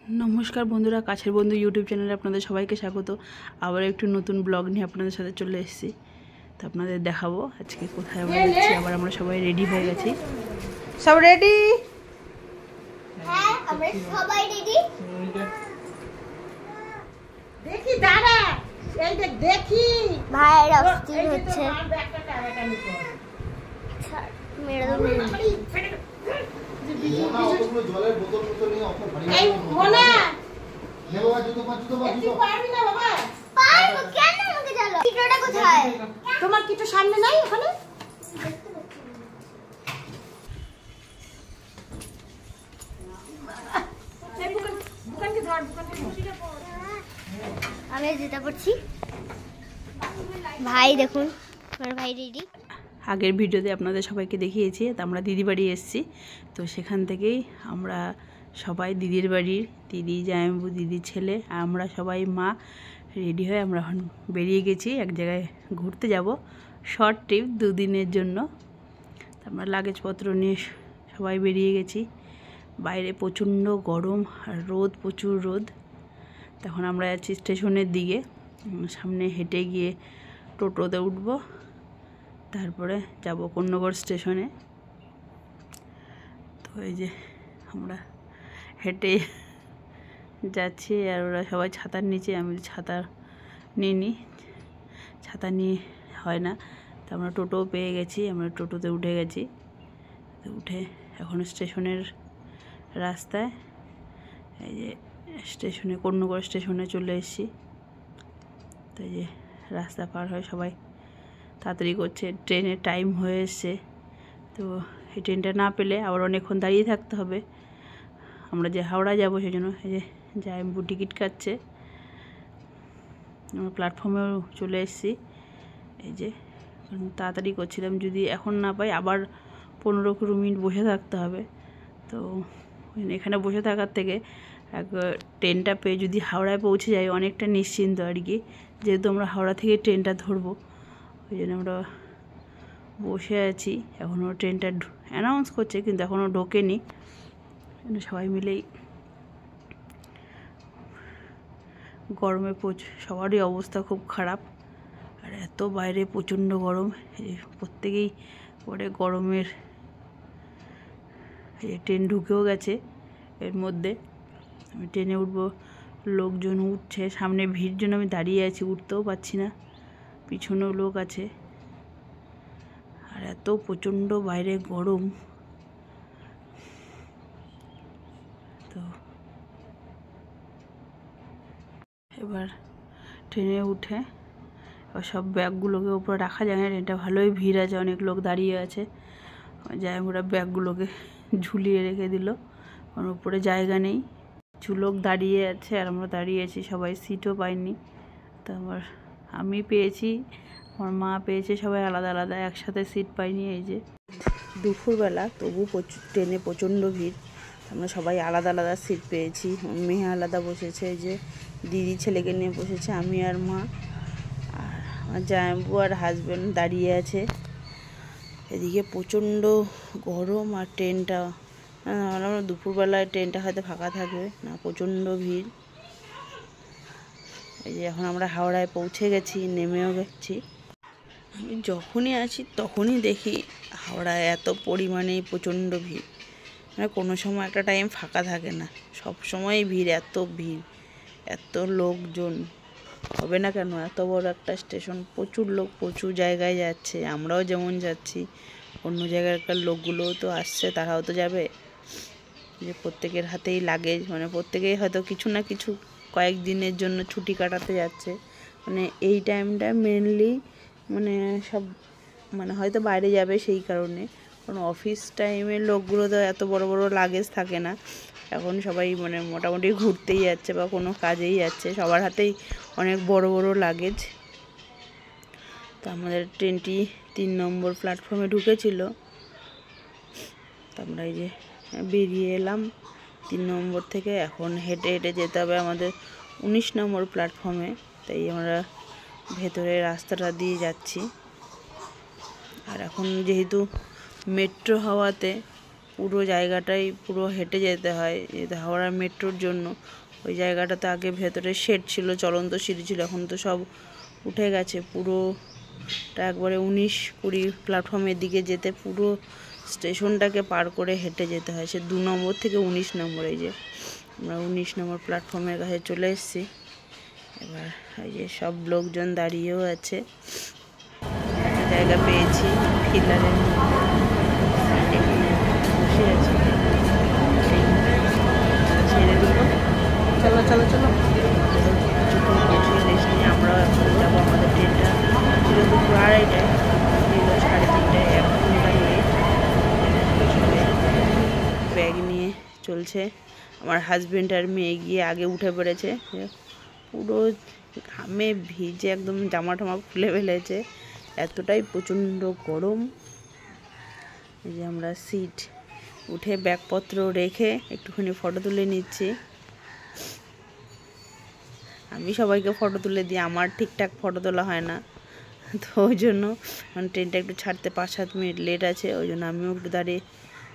নমস্কার বন্ধুরা, কাছের বন্ধু ইউটিউব চ্যানেলে আপনাদের সবাইকে স্বাগত। আবার একটু নতুন ব্লগ নিয়ে আপনাদের সাথে চলে এসেছি। তো আপনাদের দেখাবো আজকে কোথায় আমরা যাচ্ছি। আবার আমরা সবাই রেডি হয়ে গেছি। সব রেডি? হ্যাঁ, আমরা সবাই রেডি। দেখি দাঁড়া, এই দেখ দেখি ভাইয়ের অস্থির হচ্ছে। মেরে দাও জলের বোতল বোতল নিয়ে অত ভারী এই মোনা নে বাবা, জুতো পারবি না বাবা? পারবো কেন? আমাকে চলো। ভিডিওটা কোথায়? তোমার কিছু সামনে নাই ওখানে? আমি যেটা পড়ছি। ভাই দেখুন, আমার ভাই রেডি। আগের ভিডিওতে আপনাদের সবাইকে দেখিয়েছি, তো আমরা দিদি বাড়ি এসেছি। তো সেখান থেকেই আমরা সবাই দিদির বাড়ির দিদি, জামাইবাবু, দিদির ছেলে, আমরা সবাই মা রেডি হয়ে আমরা এখন বেরিয়ে গেছি এক জায়গায় ঘুরতে যাব, শর্ট ট্রিপ 2 দিনের জন্য। তো আমরা লাগেজপত্র নিয়ে সবাই বেরিয়ে গেছি। বাইরে প্রচণ্ড গরম আর রোদ, প্রচুর রোদ। তখন আমরা যাচ্ছি স্টেশনের দিকে। সামনে হেঁটে গিয়ে টোটোতে উঠবো, তারপরে যাব কোন্নগর স্টেশনে। তো এই যে আমরা হেঁটে যাচ্ছি, আর ওরা সবাই ছাতার নিচে। আমি ছাতা নিইনি, ছাতা নিয়ে হয় না। তো আমরা টোটো পেয়ে গেছি, আমরা টোটোতে উঠে গেছি। তো উঠে এখন স্টেশনের রাস্তায়, এই যে স্টেশনে, কোন্নগর স্টেশনে চলে এসেছি। তো এই যে রাস্তা পার হয়ে সবাই তাড়াতাড়ি করছে, ট্রেনের টাইম হয়ে এসছে। তো এই ট্রেনটা না পেলে আবার অনেকক্ষণ দাঁড়িয়ে থাকতে হবে। আমরা যে হাওড়া যাব সেই জন্য এই যে জামাইবাবু টিকিট কাটছে। আমরা প্ল্যাটফর্মেও চলে এসেছি। এই যে তাড়াতাড়ি করছিলাম, যদি এখন না পাই আবার 15-20 মিনিট বসে থাকতে হবে। তো এখানে বসে থাকার থেকে ট্রেনটা পেয়ে যদি হাওড়ায় পৌঁছে যাই অনেকটা নিশ্চিন্ত আর কি, যেহেতু আমরা হাওড়া থেকে ট্রেনটা ধরবো। ওই জন্য আমরা বসে আছি। এখনও ট্রেনটা অ্যানাউন্স করছে, কিন্তু এখনও ঢোকেনি। সবাই মিলেই গরমে সবারই অবস্থা খুব খারাপ। আর এত বাইরে প্রচণ্ড গরম, প্রত্যেকেই পরে গরমের। ট্রেন ঢুকেও গেছে এর মধ্যে। আমি ট্রেনে উঠবো, লোকজন উঠছে, সামনে ভিড় জন্য আমি দাঁড়িয়ে আছি, উঠতেও পারছি না। পিছনেও লোক আছে, আর এত প্রচণ্ড বাইরে গরম। তো এবার ট্রেনে উঠে এবার সব ব্যাগগুলোকে উপরে রাখা যায় না, ট্রেনটা ভালোই ভিড় আছে, অনেক লোক দাঁড়িয়ে আছে। যাই আমরা ব্যাগগুলোকে ঝুলিয়ে রেখে দিল, কারণ উপরে জায়গা নেই। কিছু লোক দাঁড়িয়ে আছে আর আমরা দাঁড়িয়ে আছি, সবাই সিটও পাইনি। তো আমি পেয়েছি, আমার মা পেয়েছে, সবাই আলাদা আলাদা, একসাথে সিট পাইনি। এই যে দুপুরবেলা, তবু ট্রেনে প্রচণ্ড ভিড়। আমরা সবাই আলাদা আলাদা সিট পেয়েছি। মেয়ে আলাদা বসেছে, এই যে দিদি ছেলেকে নিয়ে বসেছে, আমি আর মা। আর আমার জামাইবাবু আর হাজব্যান্ড দাঁড়িয়ে আছে। এদিকে প্রচণ্ড গরম, আর ট্রেনটা, আমরা দুপুরবেলায় ট্রেনটা হয়তো ফাঁকা থাকবে না, প্রচণ্ড ভিড়। এই যে এখন আমরা হাওড়ায় পৌঁছে গেছি, নেমেও গেছি। আমি যখনই আসি তখনই দেখি হাওড়ায় এত পরিমাণে প্রচণ্ড ভিড়, মানে কোনো সময় একটা টাইম ফাঁকা থাকে না, সব সময় ভিড়, এত ভিড়, এত লোকজন। হবে না কেন? এত বড় একটা স্টেশন, প্রচুর লোক প্রচুর জায়গায় যাচ্ছে, আমরাও যেমন যাচ্ছি, অন্য জায়গাকার লোকগুলোও তো আসছে, তারাও তো যাবে। যে প্রত্যেকের হাতেই লাগেজ, মানে প্রত্যেকেই হয়তো কিছু না কিছু কয়েকদিনের জন্য ছুটি কাটাতে যাচ্ছে। মানে এই টাইমটা মেনলি মানে সব মানে হয়তো বাইরে যাবে সেই কারণে, কারণ অফিস টাইমের লোকগুলো তো এত বড় বড় লাগেজ থাকে না। এখন সবাই মানে মোটামুটি ঘুরতেই যাচ্ছে বা কোনো কাজেই যাচ্ছে, সবার হাতেই অনেক বড় বড় লাগেজ। তো আমাদের ট্রেনটি 3 নম্বর প্ল্যাটফর্মে ঢুকেছিল। তো আমরা এই যে বেরিয়ে এলাম 3 নম্বর থেকে। এখন হেঁটে হেঁটে যেতে হবে আমাদের 19 নম্বর প্ল্যাটফর্মে। তাই আমরা ভেতরে রাস্তাটা দিয়ে যাচ্ছি। আর এখন যেহেতু মেট্রো হওয়াতে পুরো জায়গাটাই পুরো হেঁটে যেতে হয় যেহেতু হাওড়া মেট্রোর জন্য। ওই জায়গাটাতে আগে ভেতরে শেড ছিল, চলন্ত সিঁড়ি ছিল, এখন তো সব উঠে গেছে। পুরোটা একবারে 19-20 প্ল্যাটফর্মের দিকে যেতে পুরো স্টেশনটাকে পার করে হেঁটে যেতে হয়। সে 2 নম্বর থেকে 19 নম্বর। এই যে আমরা 19 নম্বর প্ল্যাটফর্মের কাছে চলে এসেছি। এবার এই যে সব লোকজন দাঁড়িয়েও আছে। একটা জায়গা পেয়েছি পিলারের বসে আছি, ছেড়ে দিব। চলো চলো চলো, কিছুক্ষণ বসে রেস্ট নিয়ে আমরাও এখন যাবো। আমাদের ট্রেনটা ছিল দুপুর 2:30টায়, ছিল 3:30টায়, 1 ঘন্টা লেট। ব্যাগ নিয়ে চলছে। আমার হাজবেন্ড আর মেয়ে গিয়ে আগে উঠে পড়েছে, পুরো ঘামে ভিজে একদম জামা টামা খুলে ফেলেছে, এতটাই প্রচণ্ড গরম। এই যে আমরা সিট উঠে ব্যাগপত্র রেখে একটুখানি ফটো তুলে নিচ্ছি। আমি সবাইকে ফটো তুলে দিই, আমার ঠিকঠাক ফটো তোলা হয় না, তো ওই জন্য ট্রেনটা একটু ছাড়তে 5-7 মিনিট লেট আছে, ওই জন্য আমিও একটু দাঁড়িয়ে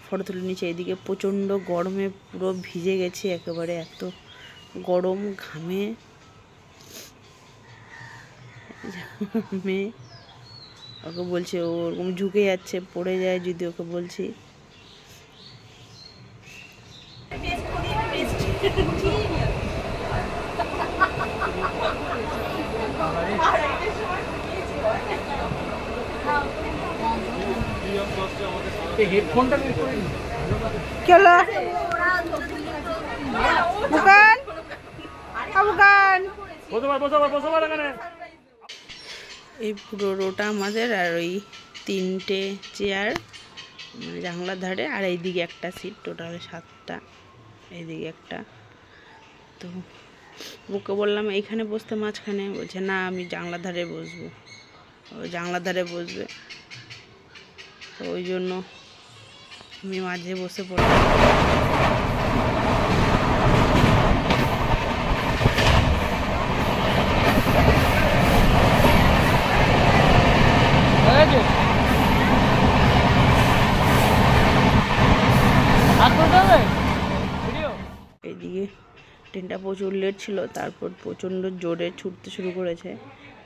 ফটো তুলে নিচ্ছি। এদিকে প্রচণ্ড গরমে পুরো ভিজে গেছি একেবারে, এত গরম ঘামে। মেয়ে ওকে বলছে, ও ওরকম ঝুঁকে যাচ্ছে, পড়ে যায় যদি, ওকে বলছি। হেডফোনটা চলো বুকান, বুকান। এই পুরো রোটা আমাদের, আর ওই 3টে চেয়ার মানে জানলার ধারে, আর এইদিকে একটা সিট, টোটাল 7টা, এইদিকে একটা। তো ওকে বললাম এইখানে বসতে মাঝখানে, বলছে না আমি জানলার ধারে বসবো, ও জানলার ধারে বসবে, তো ওই জন্য আমি মাঝে বসে পড়লাম। এইদিকে ট্রেনটা প্রচুর লেট ছিল, তারপর প্রচণ্ড জোরে ছুটতে শুরু করেছে।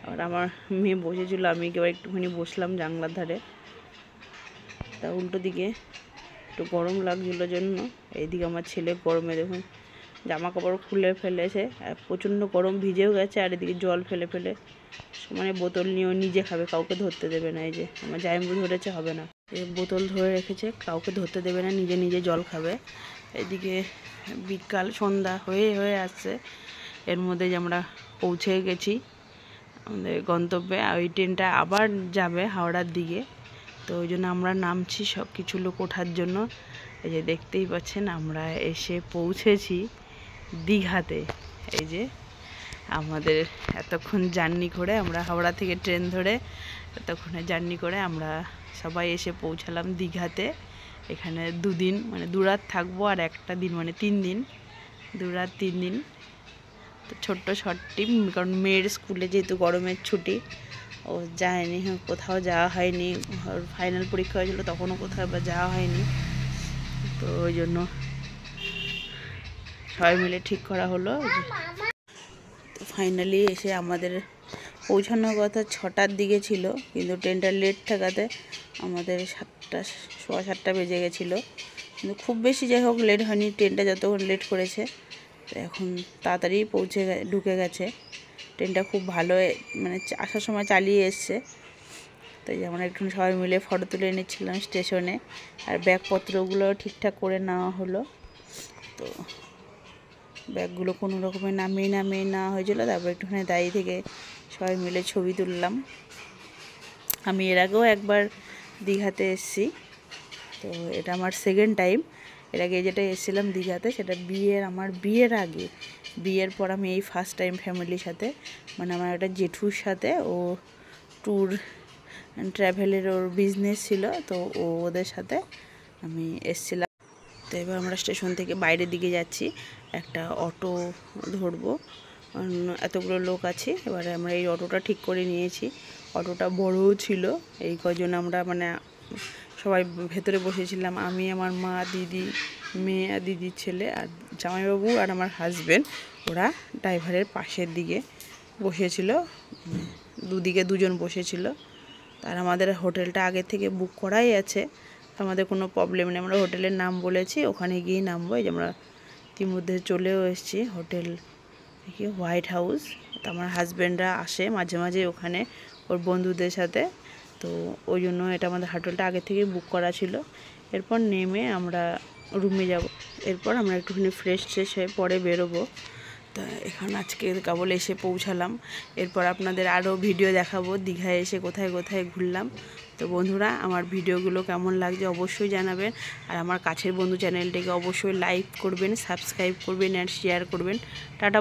আর আমার মেয়ে বসেছিল, আমি এবার একটুখানি বসলাম জানলার ধারে। তা উল্টো দিকে একটু গরম লাগছিলো জন্য, এইদিকে আমার ছেলে গরমে দেখুন জামা কাপড় খুলে ফেলেছে, আর প্রচণ্ড গরম, ভিজেও গেছে, আর এদিকে জল ফেলে ফেলে মানে বোতল নিয়েও নিজে খাবে, কাউকে ধরতে দেবে না। এই যে আমার জামাইবু ধরেছে, হবে না, এই বোতল ধরে রেখেছে, কাউকে ধরতে দেবে না, নিজে নিজে জল খাবে। এদিকে বিকাল সন্ধ্যা হয়ে হয়ে আসছে, এর মধ্যে যে আমরা পৌঁছে গেছি আমাদের গন্তব্যে। ওই ট্রেনটা আবার যাবে হাওড়ার দিকে, তো ওই জন্য আমরা নামছি সব কিছু লোক ওঠার জন্য। এই যে দেখতেই পাচ্ছেন আমরা এসে পৌঁছেছি দীঘাতে। এই যে আমাদের এতক্ষণ জার্নি করে, আমরা হাওড়া থেকে ট্রেন ধরে এতক্ষণে জার্নি করে আমরা সবাই এসে পৌঁছালাম দীঘাতে। এখানে 2 দিন মানে 2 রাত থাকবো, আর একটা দিন মানে 3 দিন, 2 রাত 3 দিন। তো ছোট্ট শর্ট ট্রিপ, কারণ মেয়ের স্কুলে যেহেতু গরমের ছুটি, ও যায়নি, কোথাও যাওয়া হয়নি, ফাইনাল পরীক্ষা হয়েছিল তখনও কোথাও বা যাওয়া হয়নি, তো ওই জন্য সবাই মিলে ঠিক করা হলো। তো ফাইনালি এসে আমাদের পৌঁছানোর কথা 6টার দিকে ছিল, কিন্তু ট্রেনটা লেট থাকাতে আমাদের 7টা বেজে গেছিলো, কিন্তু খুব বেশি যাই হোক লেট হয়নি, ট্রেনটা যতক্ষণ লেট করেছে তো এখন তাড়াতাড়ি ঢুকে গেছে। ট্রেনটা খুব ভালো, মানে আসার সময় চালিয়ে এসছে। তো এই যে আমরা একটু সবাই মিলে ফটো তুলে নিচ্ছিলাম স্টেশনে, আর ব্যাগপত্রগুলো ঠিকঠাক করে নেওয়া হলো। তো ব্যাগগুলো কোনো রকমে নামিয়ে নেওয়া হয়েছিল, তারপর একটুখানি দাঁড়িয়ে থেকে সবাই মিলে ছবি তুললাম। আমি এর আগেও একবার দীঘাতে এসেছি, তো এটা আমার 2nd টাইম। এর আগে যেটা এসেছিলাম দীঘাতে সেটা আমার বিয়ের আগে, বিয়ের পর আমি এই ফার্স্ট টাইম ফ্যামিলির সাথে, মানে আমার একটা জেঠুর সাথে, ও ট্যুর ট্র্যাভেলের ওর বিজনেস ছিল, তো ওদের সাথে আমি এসেছিলাম। তো এবার আমরা স্টেশন থেকে বাইরের দিকে যাচ্ছি, একটা অটো ধরবো, এতগুলো লোক আছে। এবারে আমরা এই অটোটা ঠিক করে নিয়েছি, অটোটা বড়ও ছিল, এই কজন আমরা মানে সবাই ভেতরে বসেছিলাম, আমি, আমার মা, দিদি, মেয়ে আর দিদির ছেলে আর জামাইবাবু আর আমার হাজব্যান্ড, ওরা ড্রাইভারের পাশের দিকে বসেছিল, দুদিকে দুজন বসেছিল। আর আমাদের হোটেলটা আগে থেকে বুক করাই আছে, আমাদের কোনো প্রবলেম নেই। আমরা হোটেলের নাম বলেছি, ওখানে গিয়েই নামবো। এই যে আমরা ইতিমধ্যে চলেও এসেছি হোটেল কি হোয়াইট হাউস। তো আমার হাজব্যান্ডরা আসে মাঝে মাঝে ওখানে ওর বন্ধুদের সাথে, তো ওই জন্য এটা আমাদের হোটেলটা আগে থেকেই বুক করা ছিল। এরপর নেমে আমরা রুমে যাব, এরপর আমরা একটুখানি ফ্রেশ হয়ে পরে বেরোবো। তা এখন আজকে কেবল এসে পৌঁছালাম, এরপর আপনাদের আরও ভিডিও দেখাবো দীঘায় এসে কোথায় কোথায় ঘুরলাম। তো বন্ধুরা, আমার ভিডিওগুলো কেমন লাগছে অবশ্যই জানাবেন, আর আমার কাছের বন্ধু চ্যানেলটিকে অবশ্যই লাইক করবেন, সাবস্ক্রাইব করবেন আর শেয়ার করবেন। টাটা।